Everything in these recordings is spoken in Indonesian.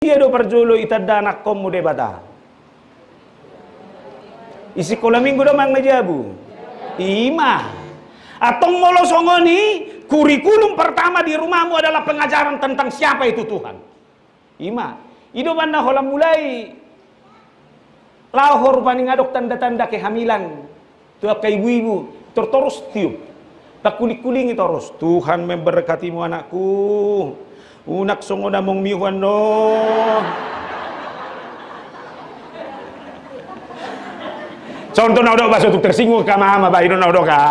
Iya do perjolo itadda anak komu debata. Isi kola minggu do mang najabu. Ima. Atong molo songoni kurikulum pertama di rumahmu adalah pengajaran tentang siapa itu Tuhan. Ima. Ido banda hola mulai lahor paning adok tanda-tanda kehamilan. Tuap ka ibu-ibu terus tiup. Tak kulik-kulingi terus. Tuhan memberkatimu anakku. Unak songo na mong mihuan no. Contoh na udah bahasa untuk tersinggung ka mama ba ino na udah ka.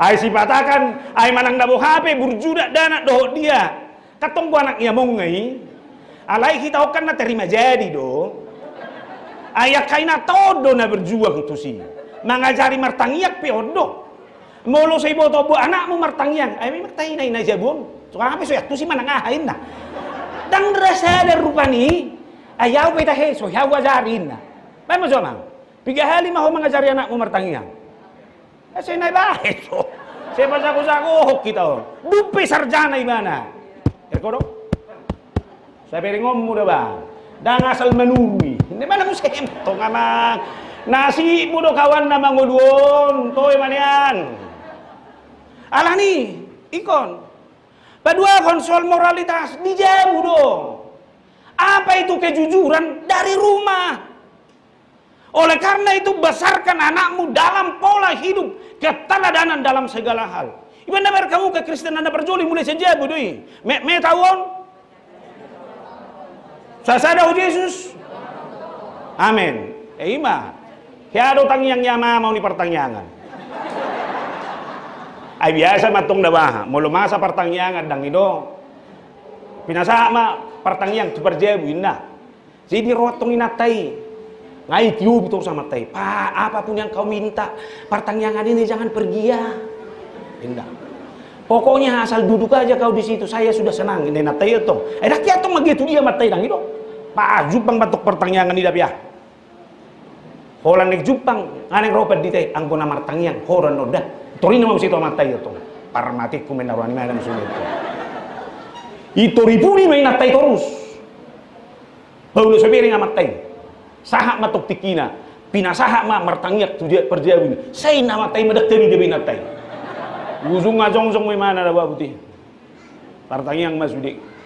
Ay sipatakan ay manang nabo HP burjuda dana doh dia. Katong gua anak iya mong ngai. Alay kita kan na terima jadi do. Ayak kaina todo na berjuang tu si. Mangajari martangiak peodo. Molo sa iboto bu anakmu martangiang. Ay may martahin na jabon. Soalnya apa soyak tu si mana ngahain nah. Dang rasa ada rupa ni, ayaw kita heso, ayaw ajarin nah. Baik mo mang, 3 hari mah mengajari anakmu martangiang. Saya naik baik so. Saya baca kita oh. Dupe sarjana imana. Erkodok. Saya beri ngomong dah bang. Dang asal menurui. Ini mana musim to ngamang. Nasi mudo kawan nama ngudon, toy manian. Alah nih, ikon. Kedua konsol moralitas dijauh dong. Apa itu kejujuran dari rumah? Oleh karena itu besarkan anakmu dalam pola hidup keteladanan dalam segala hal. Iban nabar kamu ke Kristen anda berjoli mulai sejak budui. Me tawon. Sasada Yesus. Amin. Ima. Hiado tangyang yama mau ni pertanyaan. Ay biasa matong dawa, mulu masa pertanyaan dang ido. Pinasa ma pertanyaan tu perjebu inna. Jadi rotong inatai. Ngai tiup itu sama tai. Pak, apapun yang kau minta, pertanyaan ini jangan pergi ya. Indah. Pokoknya asal duduk aja kau di situ, saya sudah senang. Ini natai itu. Rakyat tu begitu dia matai dang ido. Pak, Jupang batuk pertanyaan ini dah biar. Holan nek Jupang, aneng ropet di teh anggona martangiang, horan noda. Torino mau situ matai itu. Parmatiku menaruhani mana musuh itu. Itu ripuni main natai terus. Paulus sepiring amatai. Sahak matuk tikina. Pinasahak ma martangiak tu dia perjawin. Saya namatai medakteri dia binatai. Ujung ngajong-jong may mana dah babuti. Martangiang mas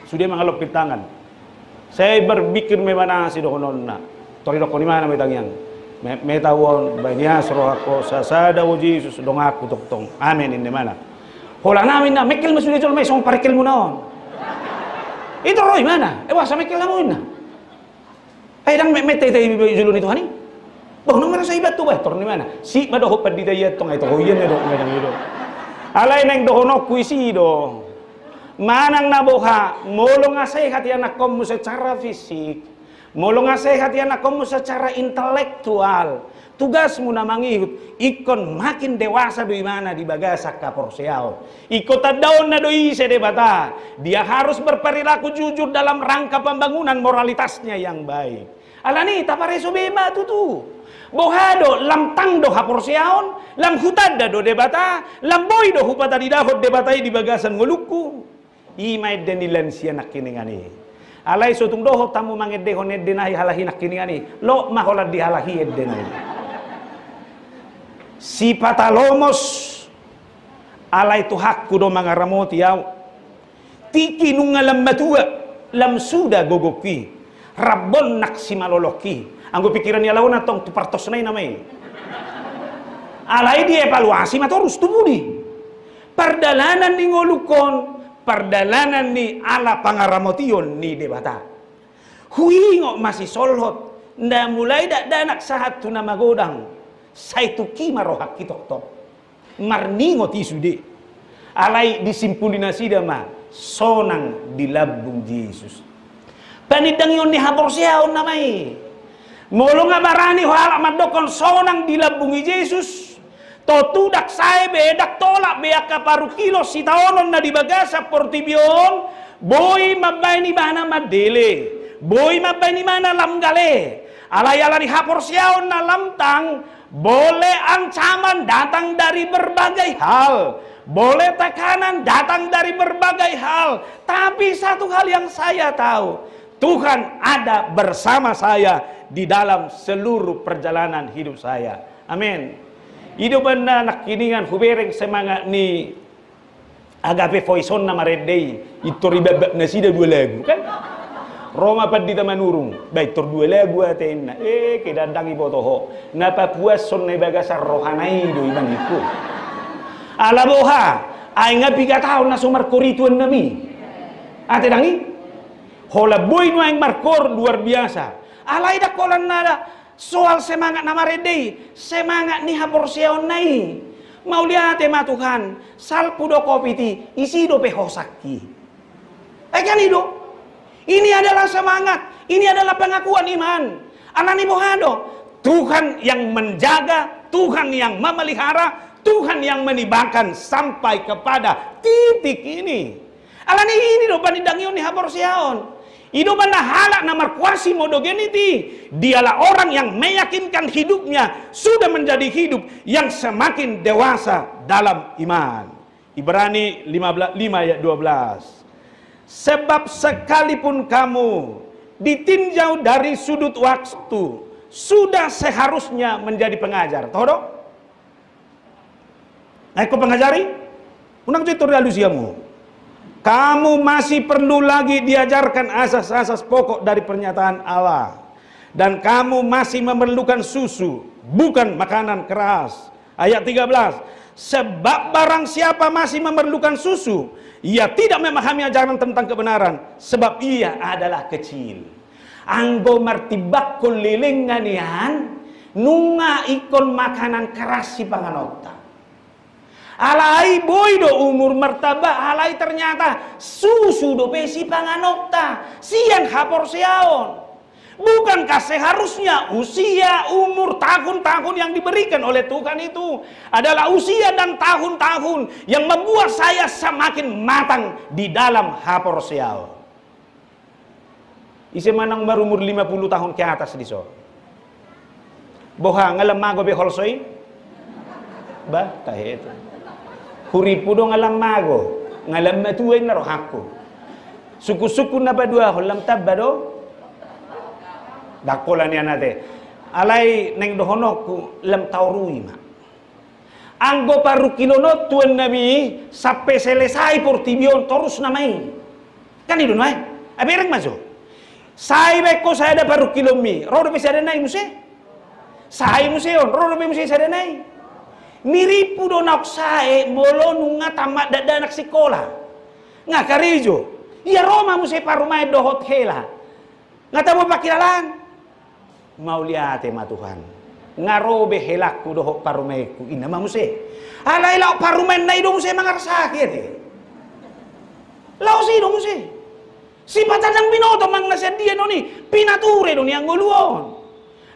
sudah mengalop ke tangan. Saya berpikir may mana si dokonon na. Torino ko ni mana may tangiang. Metawon banyak roh aku sasada o Jesus dong aku tong amin ini mana hola namin na mekil masulit may song parikil mo naon itu roy mana wasa mekil na mo na ay dang metay julun itu hani bang nang mana sa ibat tu ba torni mana si madoho padidayat tong ito hoyen do medang ido alay nang dohono kuisido manang nabuha molong asay hati anak kamu secara fisik. Molo nga sehat yan ako mo secara intelektual. Tugasmu na mangihut. Ikon makin dewasa do imana di bagasak kaporsiao. Ikot tadaon na do ise debata. Dia harus berperilaku jujur dalam rangka pembangunan moralitasnya yang baik. Alani tapareso bema tutu. Bohado lam tang do haporsiaon, lam hutada do debata, lam boy do hupata di dahot debatai di bagasan nguluku. Imay denilan siya nakiningani. Alay sotung doho tamu mangedehon eddenai halahi nakkiningani lo mahola dihalahi eddenai si patalomos alay tu hakku do mangaramoti yaw tiki nungalam matua lam suda gogoki rabbon naksi maloloki anggo pikiran ya lawan atong tu partos nai namai alay di evaluasi matorus tumudi perdalanan ni ngolukon perdalanan ni ala pangaramotion ni debata. Huingo masih solhot. Nda mulai dak danak sahat tuna magodang. Saituki marohak kitok tok. Marningo tisude. Alay disimpulina sida ma. Sonang di labung Yesus. Panidang yon ni haborsiaon namay. Molo nga barani halak madokon sonang di labung Yesus. Totudak saya bedak tolak beaka paru kilo si taonon na di bagasa portibion boy mabay ni mana madele boy mabay ni mana lamgale alay-ala di hapor siyaon na lamtang boleh ancaman datang dari berbagai hal boleh tekanan datang dari berbagai hal tapi satu hal yang saya tahu Tuhan ada bersama saya di dalam seluruh perjalanan hidup saya. Amin. Hidup anda nak kiningan hubereng semangat ni agape voison na maredei itu ribabak nasi dah 2 lagu kan. Roma padi taman urung. Baik tur 2 lagu aten na kedandang ibo toho. Napa puas son na bagasar rohanai do ibang iku. Alaboha ay nga 3 tahun na sumarkorituan nami. Ate dangi hola boy no ang markor luar biasa. Alay da kolan nada soal semangat na maredei, semangat ni haporseon nai. Mau lihat ma Tuhan, salpudo kopiti, isido pehosaki. Kan itu. Ini adalah semangat, ini adalah pengakuan iman. Anani bohado, Tuhan yang menjaga, Tuhan yang memelihara, Tuhan yang menibakan sampai kepada titik ini. Alani ini do panidangion ni haporseon. Hidup anda halak na markuasi modogeniti. Dialah orang yang meyakinkan hidupnya sudah menjadi hidup yang semakin dewasa dalam iman. Ibrani 5 ayat 12. Sebab sekalipun kamu ditinjau dari sudut waktu, sudah seharusnya menjadi pengajar. Tahu dong? Aku pengajari? Unang citur alusiamu. Kamu masih perlu lagi diajarkan asas-asas pokok dari pernyataan Allah. Dan kamu masih memerlukan susu, bukan makanan keras. Ayat 13. Sebab barang siapa masih memerlukan susu, ia tidak memahami ajaran tentang kebenaran, sebab ia adalah kecil. Anggo martibak kulilinganian, nunga ikon makanan keras si panganota. Alai boy do umur martaba, alai ternyata susu do pesi panganokta, siang haporseaon. Bukankah seharusnya usia, umur, tahun-tahun yang diberikan oleh Tuhan itu adalah usia dan tahun-tahun yang membuat saya semakin matang di dalam haporseaon. Isi manang baru umur 50 tahun ke atas di so. Boha ngalam mago be holsoi? Ba, tahe itu. Huripu do ngalam mago, ngalam matuwe na rohako. Suku-suku na ba dua holam tabba do? Dakolan yan nate. Alay neng dohonok lam taurui ma. Anggo paru kilonot tuan nabi sampai selesai portibion terus namai. Kan itu no abereng maso. Sai beko saya ada paru kilomi. Rodo bisa ada nai muse. Sai museon, rodo bisa ada nai. Miripu do nak sae bolo nunga tamat dada anak sekolah. Nga karijo. Iya Roma muse parumai dohot hela. Nga tamo pakilalan. Mau lihat ma Tuhan. Ngarobe helakku dohot parumaiku ina muse. Alai lau parumen nai do muse mangarsakit. Lau si do muse. Si patadang binoto mang nasedia do ni pinature do ni anggoluon.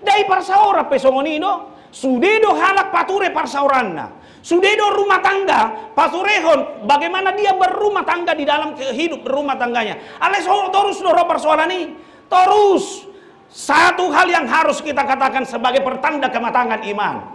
Dai parsaora pesongonino. Sudedo halak pature parsauranna. Sudedo rumah tangga paturehon bagaimana dia berumah tangga di dalam hidup berumah tangganya. Ales terus doro persoalan ini. Terus satu hal yang harus kita katakan sebagai pertanda kematangan iman.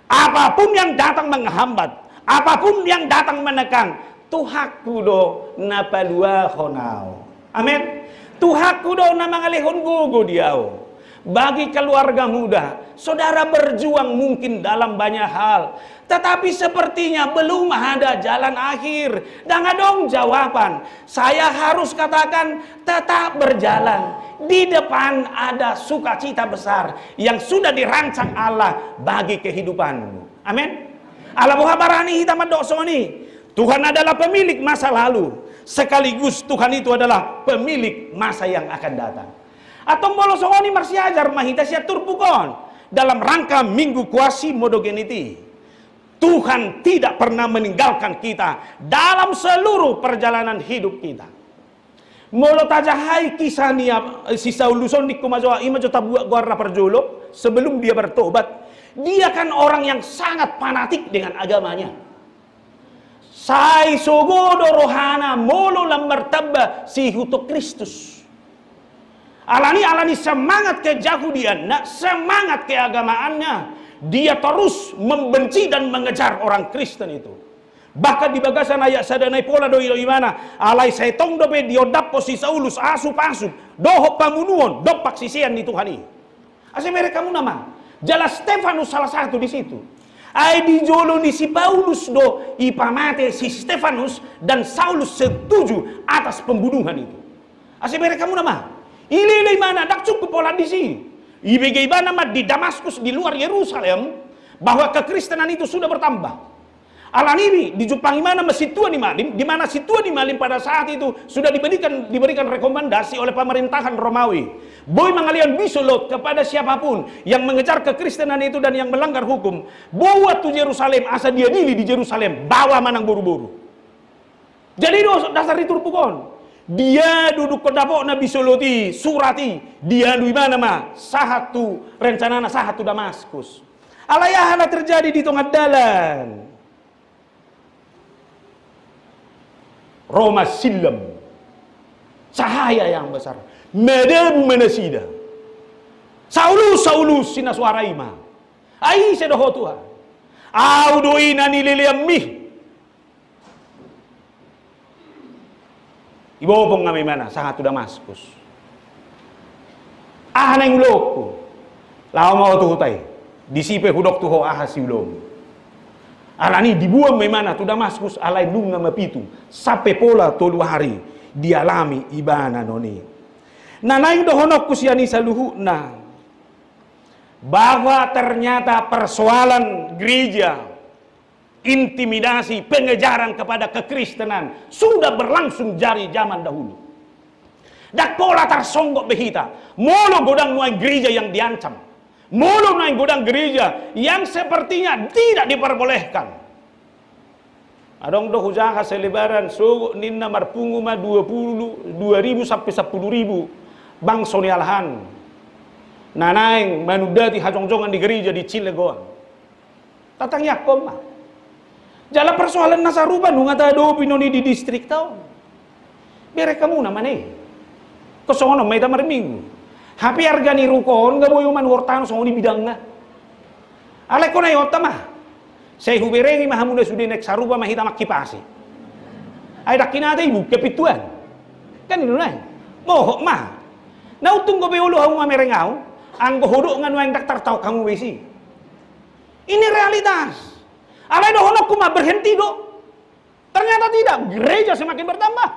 Apapun yang datang menghambat, apapun yang datang menekan, Tuhaku do napalua honau. Amin. Tuhaku do namangalehon gogo diao. Bagi keluarga muda, saudara berjuang mungkin dalam banyak hal, tetapi sepertinya belum ada jalan akhir. Dan dong jawaban, saya harus katakan tetap berjalan. Di depan ada sukacita besar yang sudah dirancang Allah bagi kehidupanmu. Amin. Allah bohabarani hitam dosoni. Tuhan adalah pemilik masa lalu, sekaligus Tuhan itu adalah pemilik masa yang akan datang. Atau bolosongoni marsi ajar mahita sia turpukon dalam rangka minggu kuasi modogeniti. Tuhan tidak pernah meninggalkan kita dalam seluruh perjalanan hidup kita. Molo tajahai kisah niya si Sauluson di kumajoa imajo tabuak guarna perjuluk sebelum dia bertobat. Dia kan orang yang sangat fanatik dengan agamanya. Sai sogodo rohana molo lambar tabba si huto Kristus. Alani semangat kejahudian, semangat keagamaannya. Dia terus membenci dan mengejar orang Kristen itu. Bahkan di bagasan ayat sadanai pola doi mana alai setong dobe diodap posisi Saulus asu pasu doho pamunuon dopak sisian di Tuhan ini. Ase mereka kamu nama. Jelas Stefanus salah satu di situ. Ai di jolo ni si Paulus do ipamate si Stefanus dan Saulus setuju atas pembunuhan itu. Ase mereka kamu nama. Ile mana dak cukup pola di sini. Ibagaimana di Damaskus di luar Yerusalem bahwa kekristenan itu sudah bertambah. Alanibi di Jepang mana masih tua di Malim, di mana si tua di Malim pada saat itu sudah diberikan rekomendasi oleh pemerintahan Romawi. Boy mengalian bisolot kepada siapapun yang mengejar kekristenan itu dan yang melanggar hukum. Bawa tu Yerusalem, asa dia dili di Yerusalem, bawa manang buru-buru. Jadi dasar itu rupukon. Dia duduk ke dapok Nabi Soloti, surati, dia di mana mah? Sahatu rencana sahatu Damaskus. Alayahana terjadi di tengah jalan. Roma silam cahaya yang besar medabu menasida Saulus Saulus sina suara ima ai sedoho Tuhan au doina ni liliamih ibopong ngami mana sahatu Damaskus neng loko lao mau tuhutai disipe hudok tuho ahasi ulom alani dibuang memana tu Damaskus alai lunga mapitu sampai pola tolu hari dialami ibana noni. Nanai dohonok kusiani saluhu na bahwa ternyata persoalan gereja intimidasi pengejaran kepada kekristenan sudah berlangsung dari zaman dahulu. Dak pola tersonggok behita molo godang nuai gereja yang diancam. Mulu naik godang gereja yang sepertinya tidak diperbolehkan. Adong doh usaha selebaran so ninna marpungu ma 2.000 sampai 10.000 bang soni alhan. Nanaing manudati hajongjongan di gereja di Cilegon. Tatang yakom mah. Jala persoalan nasaruban ngata do pinoni di distrik tau. Bere kamu namane. Kosono may tamar minggu. Hapi harga ni rukon gak boyo man wortano songo di bidang na. Alay ko na yota mah. Say huberengi mahamuna sudi nek saruba mahita makipasi. Ay dakinata ibu kepituan. Kan inu na. Mohok mah. Nautung ko beolo hau mamerengau. Ang gohodo nga nuang daktar tau kamu besi. Ini realitas. Alay dohonok ko mah berhenti do. Ternyata tidak. Gereja semakin bertambah.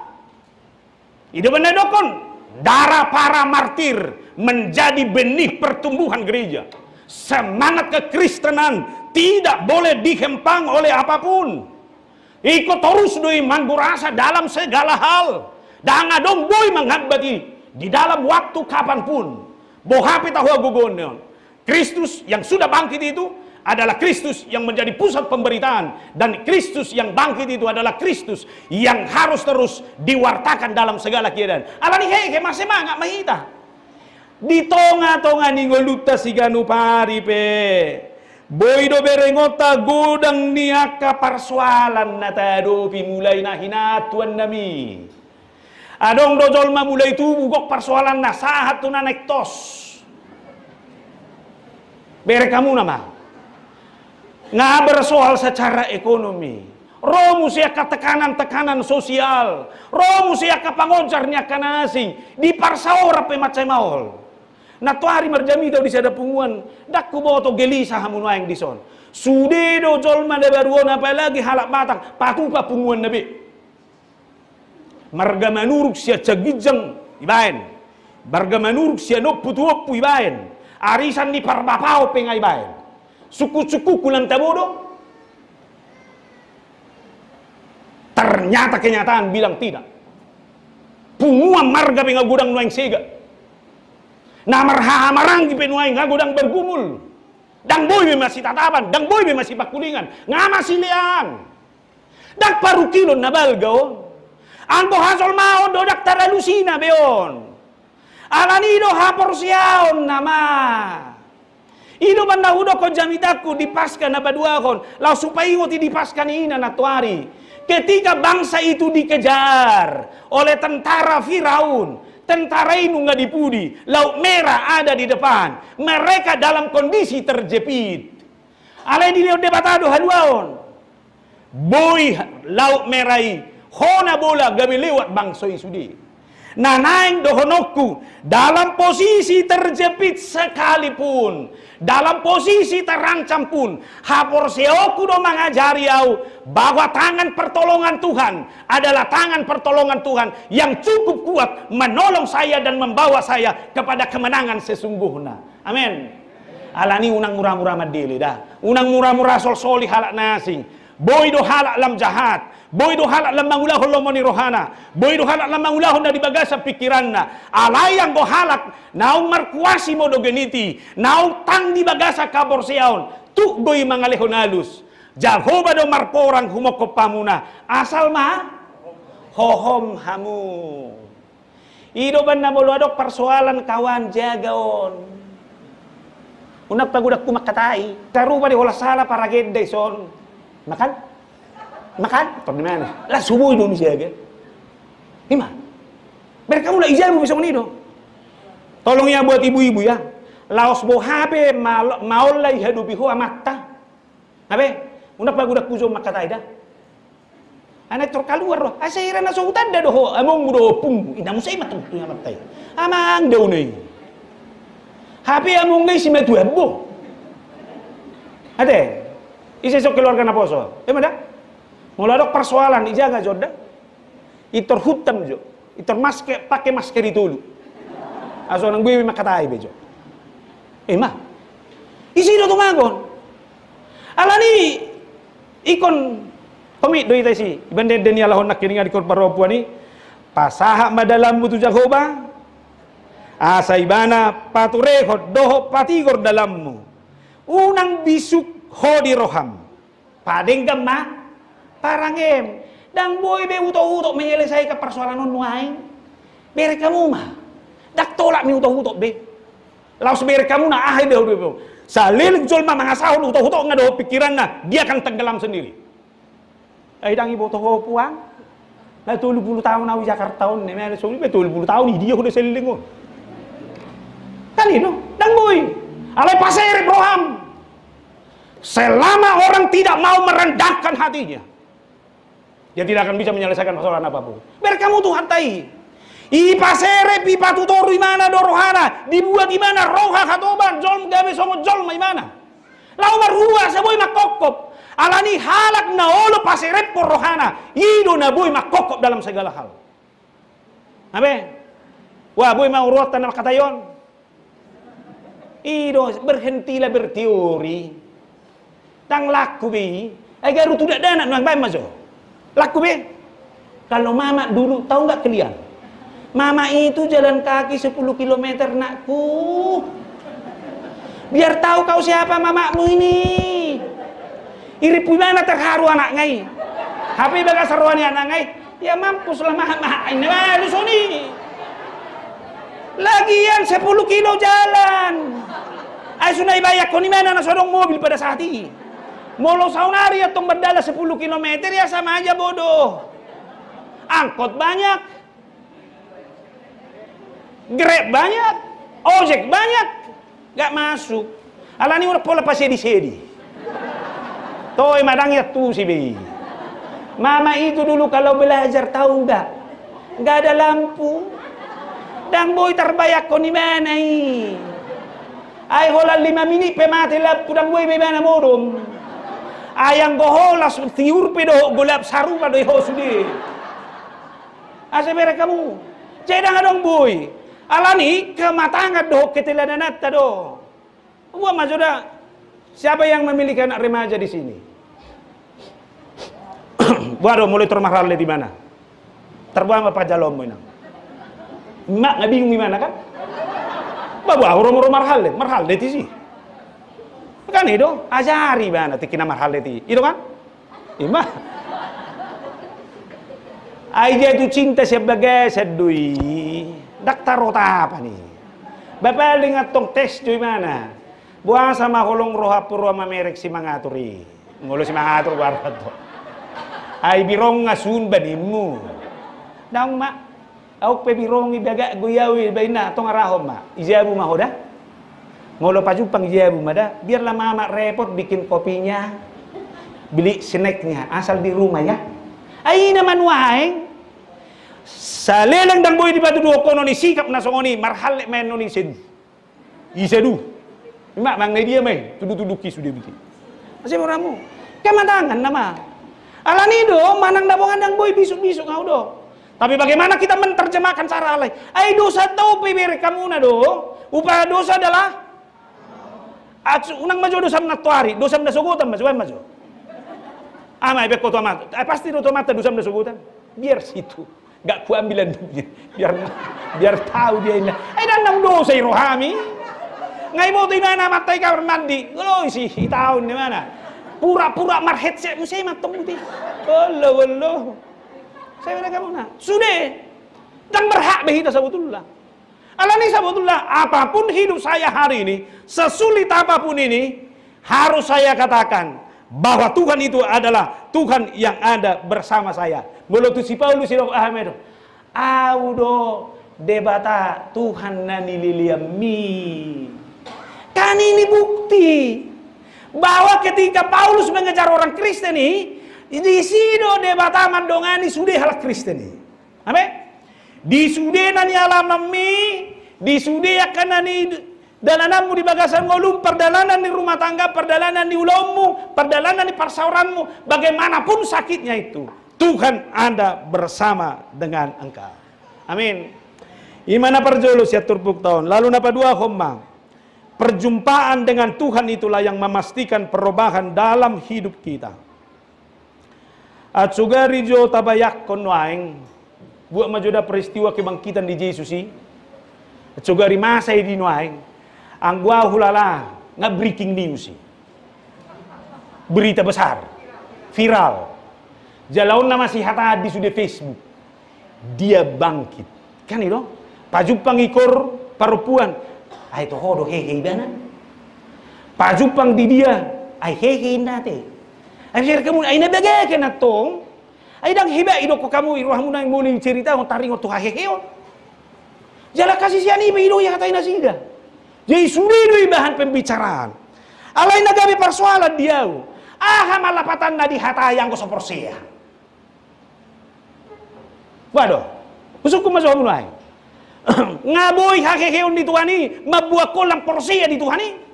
Ide benar dokon. Darah para martir menjadi benih pertumbuhan gereja. Semangat kekristenan tidak boleh dihempang oleh apapun. Ikut terus doi manggurasa dalam segala hal. Dan adong boy menghambati di dalam waktu kapanpun. Bohapi tahu agugon. Kristus yang sudah bangkit itu adalah Kristus yang menjadi pusat pemberitaan, dan Kristus yang bangkit itu adalah Kristus yang harus terus diwartakan dalam segala keadaan. Alani heke masih mangak mahita. Di tonga-tonga ningoluta siganu pari pe. Boido berengota godang niaka persoalan natado mulai na hinatuan nami. Adong dojol ma mulai tubugok persoalan na sahat tu naik tos. Bere kamu nama. Nga bersoal secara ekonomi. Romu siya tekanan sosial. Romu siya pangoncarnya kana asing. Di parsaora pe macay maol. Natuari marjami daw di sada punguan. Dakku boto gelisa hamunwa yang dison. Sude do jolma de baruon apalagi halak batang. Patupa punguan nabi. Marga manuruk siya cagijang ibaen. Marga manuruk siya no putu-opu ibaen. Arisan di parbapao pe nga ibaen. Suku-suku kulang tabodo. Ternyata kenyataan bilang tidak. Punguan marga pengagudang nuang sega. Na marhamarang pinuay nga gudang bergumul. Dang boy masih tatapan, dang boy masih pakulingan, nga masih liang. Dak paru kilon na balgaw. Ang bohasol maon do dak taralusina beon. Alanido hapor siyaon nama. Ino man nahudo ko jamitaku dipaskan na baduakon. Lau supaya ngoti dipaskan ina natuari. Ketika bangsa itu dikejar oleh tentara Firaun, tentara itu nggak dipudi, laut merah ada di depan, mereka dalam kondisi terjepit. Alai di debatado haduaon. boy laut merai hona bola gabi lewat bangsoi sudi. Nanaing dohonokku dalam posisi terjepit sekalipun, dalam posisi terancam pun, hapor seoku do mengajari au bahwa tangan pertolongan Tuhan adalah tangan pertolongan Tuhan yang cukup kuat menolong saya dan membawa saya kepada kemenangan sesungguhnya. Amin. Alani unang murah-murah madili dah. Unang murah-murah sol-soli halak nasing. Boy do halak lam jahat. Boy do halak lam mangulahon lomoni rohana. Boy do halak lam mangulahon dari bagasa pikiranna. Alayang go halak nau markuasi mo do geniti. Nau tang di bagasa kabor siaon. Tu boy mangalehon alus. Jahoba do marporang humoko pamuna. Asal ma hohom hamu. Ido ban na adok persoalan kawan jagaon. Unak pagudak kumakatai. Taruba di wala sala para gede son. Makan? Makan? Atau di mana? Lah subuh itu mesti aja. Gimana? Biar kamu lah ijabu besok ini dong. Tolong ya buat ibu-ibu ya. Laos bo habe maulai hadupi ho amatta. Habe? Unak pagudak kuzo makatai dah. Anak terkaluar loh. Asairan na sautan dah doh. Among do pung. Inamu say matungtunya matai. Amang daw nih. Happy among ngay si Metuebo. Ate, isesok keluarga na poso. Mana? Muladok persoalan ijaga joda. Itor hutam jo. Itor maske pakai masker itu. Aso nang bibi makatai bejo. Ma. Isi do tumagon. Alani ikon komit do itasi. Ibande den yalahon nak kiringa di kor paropuan ni. Pasaha madalam butu jagoba. Asaibana paturehot doho patigor dalammu. Unang bisuk hodi roham. Padeng gamma parangem. Dang boy be utok-utok menyelesaikan persoalan nuai. Bere kamu mah. Dak tolak mi utok-utok be. Laos bere kamu na ahai be. Salil jol mah mangasahon utok-utok ngado pikiran na dia akan tenggelam sendiri. Ai dang ibu toho puang. Na 70 tahun na Jakarta on ne mele soli be 70 tahun dia udah seliling. Kali itu, dang boy, alai pasir broham. Selama orang tidak mau merendahkan hatinya, dia tidak akan bisa menyelesaikan persoalan apapun. Biar kamu Tuhan tai. I pasere pipa tutoru imana dorohana, dibuat imana roha katoban, jol gabe songo jol ma imana. Lau marua saboy makokop. Alani halak na olo pasere por rohana, ido na boy makokop dalam segala hal. Abe? Wah boy mau ruatan na katayon. Ido berhentilah berteori. Tang laku bi, agar tidak ada anak nang bayi mazo. Laku bi. Kalau mama dulu tahu nggak kalian? Mama itu jalan kaki 10 km nakku. Biar tahu kau siapa mamamu ini. Iri mana terharu anak ngai. Happy baga sarwani anak ngai. Ya mampus lah mah ini lu soni. Lagian 10 kilo jalan. Ay sunay bayak ko ni mana nasodong mobil pada saat ini. Molo saunari atong berdala 10 km ya sama aja bodoh. Angkot banyak. Grab banyak. Ojek banyak. Gak masuk. Alani udah pola pas sedi-sedi. Toy madang ya tuh si bi. Mama itu dulu kalau belajar tahu gak? Gak ada lampu. Dang boy terbayak ko ni mana ini. Ay hola 5 menit pe mati lampu dang boy be mana modom. Ayang goholas tiur pe do golap sarupa do hosudi. Asa bere kamu. Cedang dong boy. Alani kematangan do keteladanat do. Gua majoda siapa yang memiliki anak remaja di sini? Waduh mulai termahal di mana? Terbuang apa jalom mo inang? Mak nggak bingung gimana kan? Bawa orang-orang marhal deh sih. Kan itu ajari mana tikina marhal deh itu kan? Ima. Aja itu cinta sebagai sedui. Daktar rota apa nih? Bapak lihat tong tes di mana? Buang sama holong roha purwa mamerek si mangaturi. Ngolo si mangatur barat to. Ai birong ngasun banimu. Dang mak. Aku pebirong ibaga guyawi baina tong arahom ma. Ijabu mah hoda. Ngolo pajupang ijabu mada, biarlah mama repot bikin kopinya. beli snacknya asal di rumah ya. Ay naman waeng. Sa leleng dan boy di batu dua kono ni sikap na songoni marhal men noni sen. Isadu. Mak bang dia mai tudu-tudu ki sudah bikin. Masih oramu. Kematangan nama. Alani do manang dabongan dang boy bisuk-bisuk ngau do. Tapi bagaimana kita menerjemahkan cara alai? Ai dosa tau pibere kamu na do. Upaya dosa adalah unang maju dosa menatuari, dosa menasugutan maju. Amai beko to mata. Pasti do to mata dosa menasugutan. Biar situ. Gak ku ambilan duitnya. Biar tahu dia ini. Ai dan dosa rohami. Ngai mo di mana matai kamar mandi. Lo sih tahun di mana? Pura-pura marhet saya mesti matong putih. Allah. Saya bilang kamu nak. Sudah. Dan berhak behita sabutullah. Alani sabutullah, apapun hidup saya hari ini, sesulit apapun ini, harus saya katakan bahwa Tuhan itu adalah Tuhan yang ada bersama saya. Mulut si Paulus si Ahmed. Audo debata Tuhan nani liliami. Kan ini bukti bahwa ketika Paulus mengejar orang Kristen ini, di sido debata mandongani sudah hal Kristen ini. Amin. Di sude nani alam nami, di sude akan nani dalananmu di bagasan ngolum, perjalanan di rumah tangga, perjalanan di ulommu, perjalanan di persauranmu, bagaimanapun sakitnya itu, Tuhan ada bersama dengan engkau. Amin. Imana perjolus ya turpuk tahun. Lalu napa dua homma. Perjumpaan dengan Tuhan itulah yang memastikan perubahan dalam hidup kita. At sugari jo tabayak konwaing. Buat majuda peristiwa kebangkitan di Yesus sih. Coba masa ini nuaing. Ang gua hulala nggak breaking news sih. Berita besar, viral. Jalaun nama si hata di sudah Facebook. Dia bangkit. Kan itu? Pajupang ikor parupuan. Ay to hodo hehe dana. Pajupang di dia. Ay hehe nate. Ay sir kamu ay nabagay na tong. Ay dang hiba ido ko kamu iruhamu na muli cerita on taringo to haheheon. Jala kasih sian iba ido ya katain nasida. Jadi sudah bahan pembicaraan. Alai nagabi persoalan dia. Malapatan na di hatayang ko sa porsia. Waduh. Usuk ko masuk mulai. Ngaboy haheheon di Tuhani, mabuak ko lang porsia di Tuhani.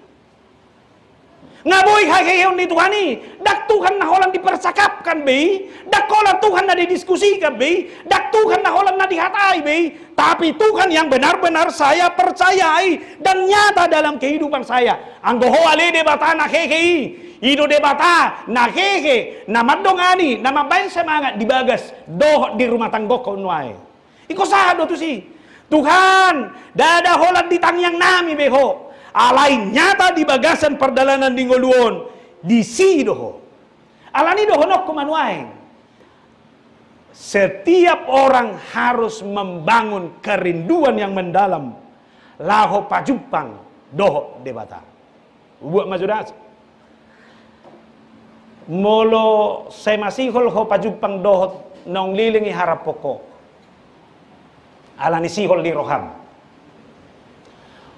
Ngaboy haheheon di Tuhani, dak Tuhan na holan dipersakapkan be, dak kolan Tuhan na didiskusikan be, dak Tuhan na holan na dihatai be, tapi Tuhan yang benar-benar saya percayai dan nyata dalam kehidupan saya. Anggo ho ale debata na hehe, ido debata na hehe, na madongani, na mabayan semangat dibagas doh di rumah tanggo ko nuai. Iko sado tu si Tuhan, dada holan di tangyang nami beho. Alai nyata di bagasan perjalanan di ngoluon di sidoho. Alani dohonok kumanuain. Setiap orang harus membangun kerinduan yang mendalam. Laho pajupang doho debata. Buat majudas. Molo saya masih ho pajupang doho nong lilingi harap pokok. Alani sihol di roham.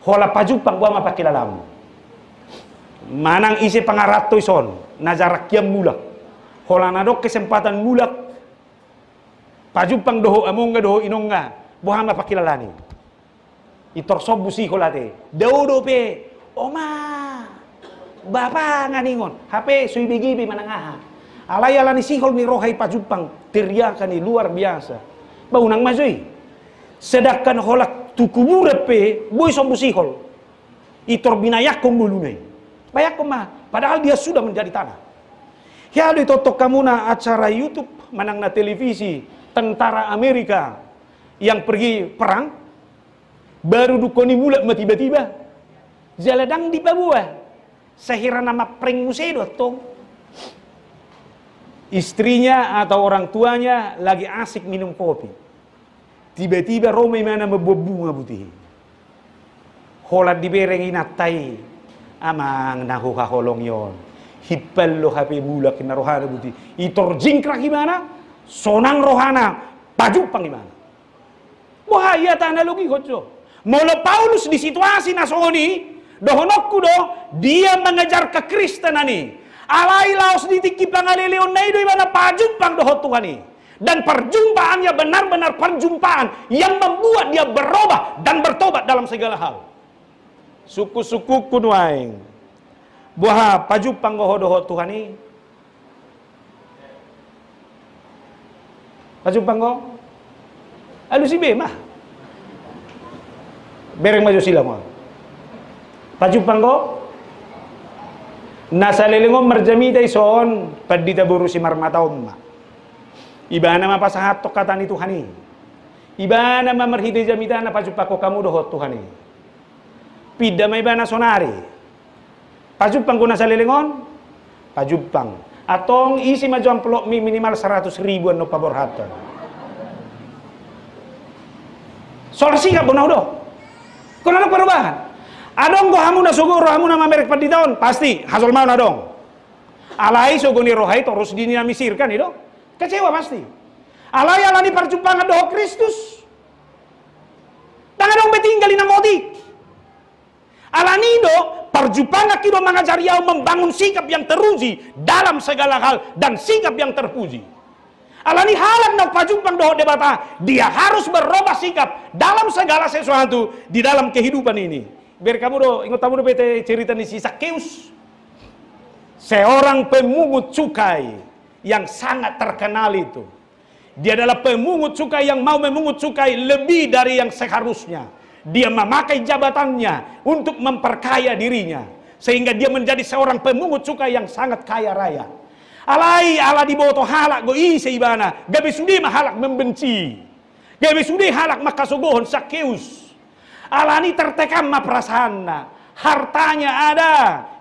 Hola pajupang gua mapakilalamu. Manang isi pangarato ison, nazarakyam mulak. Hola nadok kesempatan mulak. Pajupang doho amunga doho inonga, buha mapakilalani. Itorsob busi holate. Daudo pe, oma. Bapa nganingon, HP sui bigibi manangaha. Alayalani sihol mi rohai pajupang, teriakan ni luar biasa. Baunang mazui. Sedangkan holak tukubura pe boy sombu sihol itor binayak kong mulunay bayak mah padahal dia sudah menjadi tanah ya itu kamu na acara YouTube manang na televisi tentara Amerika yang pergi perang baru dukoni mulak tiba-tiba jaladang di Papua sehira nama pring musedo tong istrinya atau orang tuanya lagi asik minum kopi. Tiba-tiba Roma mana membuat bunga putih. Holat dibereng inatai. Amang nahuha holong yon. Hipal lo hape bulak na rohana putih. Itor jingkrak gimana? Sonang rohana. Pajupang gimana? Bahaya tanah logi koco. Molo Paulus di situasi nasoni. Dohonokku do. Dia mengejar kekristenan ini. Alai laos ditiki pangalilion na ido ibana pajumpang dohot Tuhan ini. Dan perjumpaannya benar-benar perjumpaan yang membuat dia berubah dan bertobat dalam segala hal. Suku-suku kunuaing. Buah pajumpang dohot Tuhan ini. Pajumpang go. Alu si bemah. Bereng maju sila mo. Pajumpang go. Nasa lelengom merjami tay son padita buru si marmataom ma. Iba na mapasahat to kata ni Tuhan ini. Iba na mamerhide jamita na pajupako kamu dohot Tuhan ini. Pida may iba na sonari. Pajupang ko nasa lelengon. Pajupang. Atong isi maju amplop minimal 100.000 no paborhatan. Solusi ka bunaw do. Kung ano perubahan? Adong ko hamu na suguro hamu na mamerek paditaon pasti hasol mau na dong. Alai sugoni rohai terus dinamisirkan itu. Kecewa pasti. Alai alani perjumpaan doh Kristus. Tangan dong betinggalin ang modik. Alani do perjumpaan kido mengajari au membangun sikap yang teruji dalam segala hal dan sikap yang terpuji. Alani halang nak perjumpaan doh debata. Dia harus berubah sikap dalam segala sesuatu di dalam kehidupan ini. Biar kamu do ingat kamu do bete cerita ni si Sakeus. Seorang pemungut cukai yang sangat terkenal itu. Dia adalah pemungut cukai yang mau memungut cukai lebih dari yang seharusnya. Dia memakai jabatannya untuk memperkaya dirinya. Sehingga dia menjadi seorang pemungut cukai yang sangat kaya raya. Alai ala di boto halak go isi ibana. Gabi sudi mahalak membenci. Gabi sudi halak makasogohon Sakeus. Alani tertekan ma perasaanna. Hartanya ada.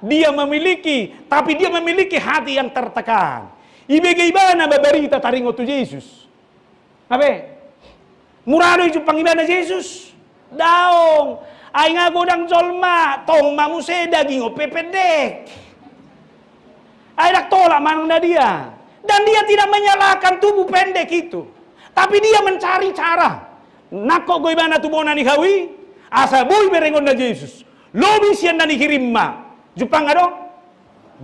Dia memiliki. Tapi dia memiliki hati yang tertekan. Ibagaibana babarita taringo tu Yesus. Abe? Murado itu pangibana Yesus. Daong. Ay nga godang jolma. Tong mamuse daging o pepedek. Ay naktolak manang na dia. Dan dia tidak menyalahkan tubuh pendek itu. Tapi dia mencari cara. Nako goibana tubona ni hawi. Asa boy berengon na Yesus. Lobi siyan na ni hirimma. Jupang adong.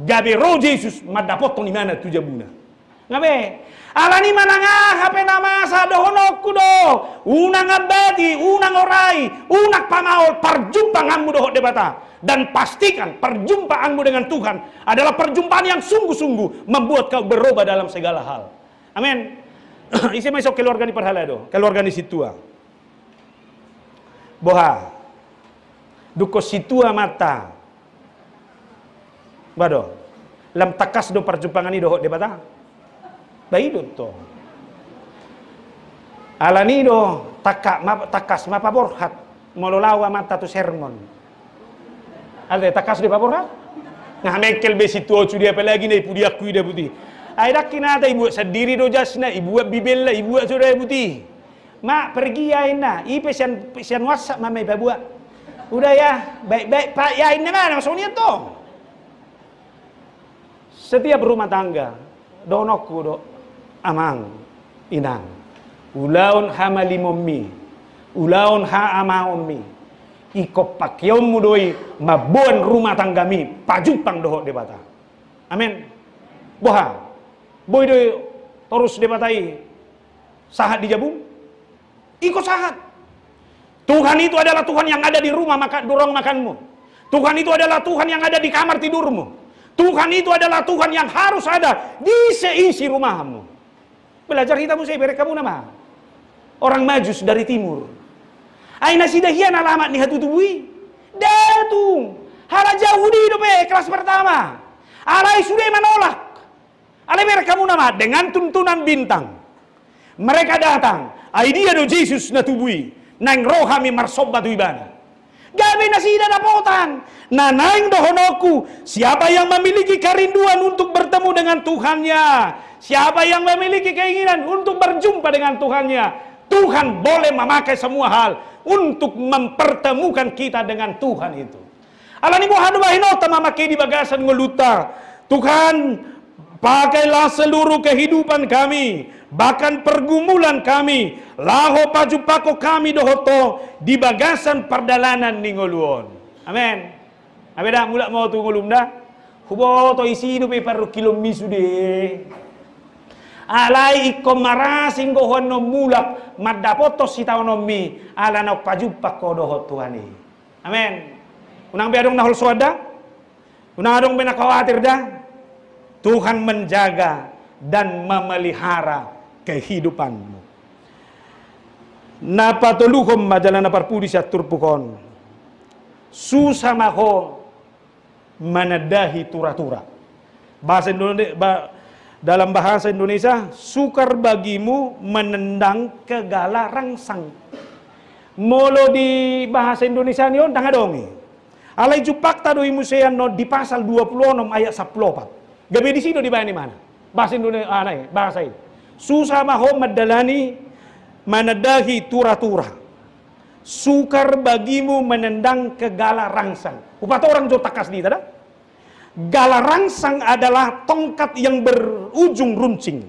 Gabe ro Jesus madapot ni mana tu jabuna. Ngabe? Alani mananga hape nama sa dohonokku do. Unang abadi, unang orai, unak pamaol perjumpanganmu dohot debata. Dan pastikan perjumpaanmu dengan Tuhan adalah perjumpaan yang sungguh-sungguh membuat kau berubah dalam segala hal. Amin. Isi masuk keluarga ni perhala do, keluarga ni situa. Boha. Duko situa mata. Bado, lam takas do perjumpangan ini dohot debata. Baidot to. Alani do takas mapaborhat mololawa mata tu sermon. Alde takas do paborhat. Nah mekel besitu ocu dia apalagi na ipu dia kui dia putih. Ay kinata ibu sendiri do jasna ibu bibel ibu sudah putih. Mak pergi ya na, ipe sian WhatsApp mamai babua. Udah ya, baik-baik Pak ya ini mana maksudnya to. Setiap rumah tangga, donokku do amang inang. Ulaun hamali mommi, ulaun ha ama ommi. Iko pakyom mudoi mabuan rumah tangga mi, pajupang dohok debata. Amin. Boha, boy doi terus debatai sahat di jabung. Iko sahat. Tuhan itu adalah Tuhan yang ada di rumah durang makanmu. Tuhan itu adalah Tuhan yang ada di kamar tidurmu. Tuhan itu adalah Tuhan yang harus ada di seisi rumahmu. Belajar kita musai berek kamu nama. Orang Majus dari timur. Aina sidahian alamat ni hatutubui. Datung. Hala Yahudi dope kelas pertama. Alai sudah menolak. Alai berek kamu nama dengan tuntunan bintang. Mereka datang. Ai dia do Yesus na tubui. Nang rohami marsobat ibana. Gabi na sida dapotan. Nanaing dohonoku. Siapa yang memiliki kerinduan untuk bertemu dengan Tuhannya. Siapa yang memiliki keinginan untuk berjumpa dengan Tuhannya. Tuhan boleh memakai semua hal untuk mempertemukan kita dengan Tuhan itu. Alani mohadu bahinota memakai di bagasan ngeluta. Tuhan, pakailah seluruh kehidupan kami. Bahkan pergumulan kami. Laho pajupako kami dohoto. Di bagasan perdalanan ningoluon. Amin. Abeda mulak mau tu ngulum dah. Hubo to isi do pe paru kilomisu de. Alai ikom marasing go hono mulak madapoto si taonomi ala na pajupak ko doho Tuhani. Amen. Unang biadong nahul soda. Unang adong benakawatir dah. Tuhan menjaga dan memelihara kehidupanmu. Napatulukom majalan naparpudi sa turpukon. Susah maho menadahi tura-tura. Dalam bahasa Indonesia, sukar bagimu menendang kegala rangsang. Molo di bahasa Indonesia ni on tangadongi. Alai jupak tadoi musean no di pasal 26 ayat 14. Gabi di sini di mana? Bahasa Indonesia bahasa ini. Susah maho medalani menadahi tura-tura. Sukar bagimu menendang ke gala rangsang. Upata orang jo takas di tada. Gala rangsang adalah tongkat yang berujung runcing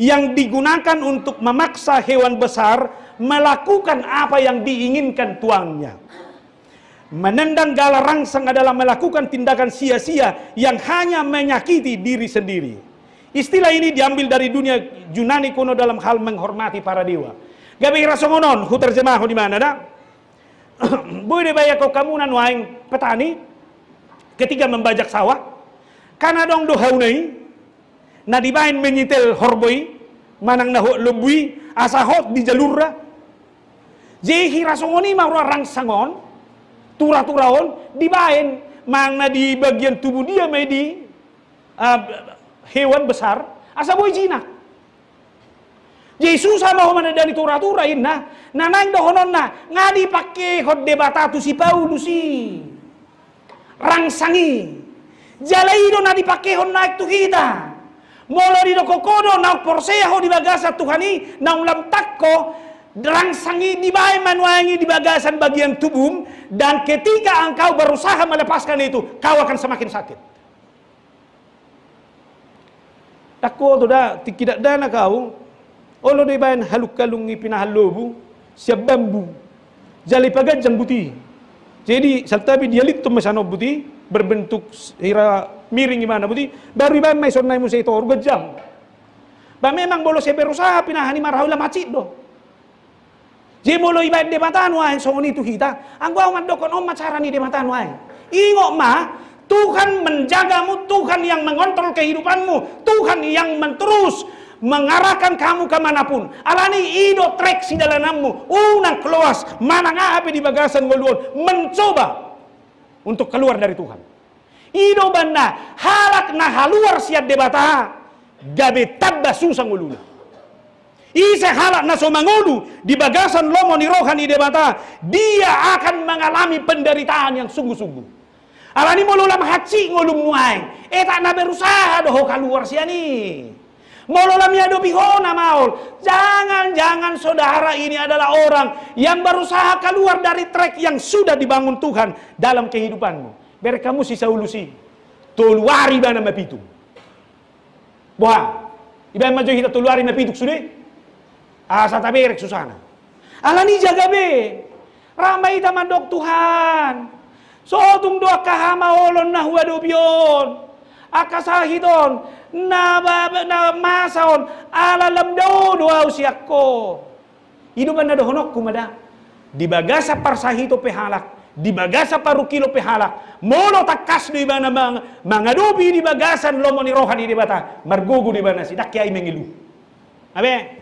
yang digunakan untuk memaksa hewan besar melakukan apa yang diinginkan tuannya. Menendang gala rangsang adalah melakukan tindakan sia-sia yang hanya menyakiti diri sendiri. Istilah ini diambil dari dunia Yunani kuno dalam hal menghormati para dewa. Gabi rasongonon, hu terjemah di mana dah? Boleh bayar kau kamunan waing petani ketika membajak sawah. Karena dong dohau nai, na dibain menyitel horboi, manang naho lebui, asahot di jalurra. Jehi rasongoni mau rangsangon. Tura-turaon dibain mana di bagian tubuh dia di hewan besar asa boy jinak. Yesus sama ho manadani tura-tura inna nanang dohonon na ngadi pakai hot debatatu si Paulusi rangsangi jalai do na dipakai hon naik tu kita molo di kokodo na porsea ho di bagasa Tuhani na ulam takko rangsangi dibae manuangi di bagasan bagian tubuh dan ketika engkau berusaha melepaskan itu kau akan semakin sakit. Takko tu dah tidak dana kau olo dibae haluk kalungi pinahalobu siap bambu jali pagajang buti. Jadi saltabi dia litu masano buti berbentuk hira miring gimana buti baru dibae mai sonnai musa itu gajang. Ba memang bolo saya berusaha pinahani marahula macit do. Jadi molo ibarat debatan wae songon itu kita. Anggo amat dokon macara ni debatan wae. Ingok mah Tuhan menjagamu, Tuhan yang mengontrol kehidupanmu, Tuhan yang terus mengarahkan kamu kemanapun. Alani ido trek si dalammu, unang keluas, manang ape di bagasan ngoluon, mencoba untuk keluar dari Tuhan. Ido banda halak na haluar siat debata, gabe tabba susah ngoluna. Ise halak na somangulu di bagasan lomo ni rohani debata, dia akan mengalami penderitaan yang sungguh-sungguh. Alani molulam haci ngolum nuai, tak na berusaha doho keluar siani. Molulam ya dobihona maul. Jangan saudara ini adalah orang yang berusaha keluar dari trek yang sudah dibangun Tuhan dalam kehidupanmu. Biar kamu sisa ulusi, tuluari bana mapitu. Boha, ibarat maju kita tuluari mapitu sudah. Asa taberek susana. Alani jaga be. Ramai tamandok Tuhan. Sotung doa kahama olon na huadobion. Akasahidon. Na masaon. Alalam do doa usiakko. Hidupan na dohonok kumada. Di bagasa parsahito pehalak. Di bagasa parukilo pehalak. Molo takas di mana mangadobi di bagasan lomo ni rohan di bata. Margugu di mana sidak kiai mengilu. Abe.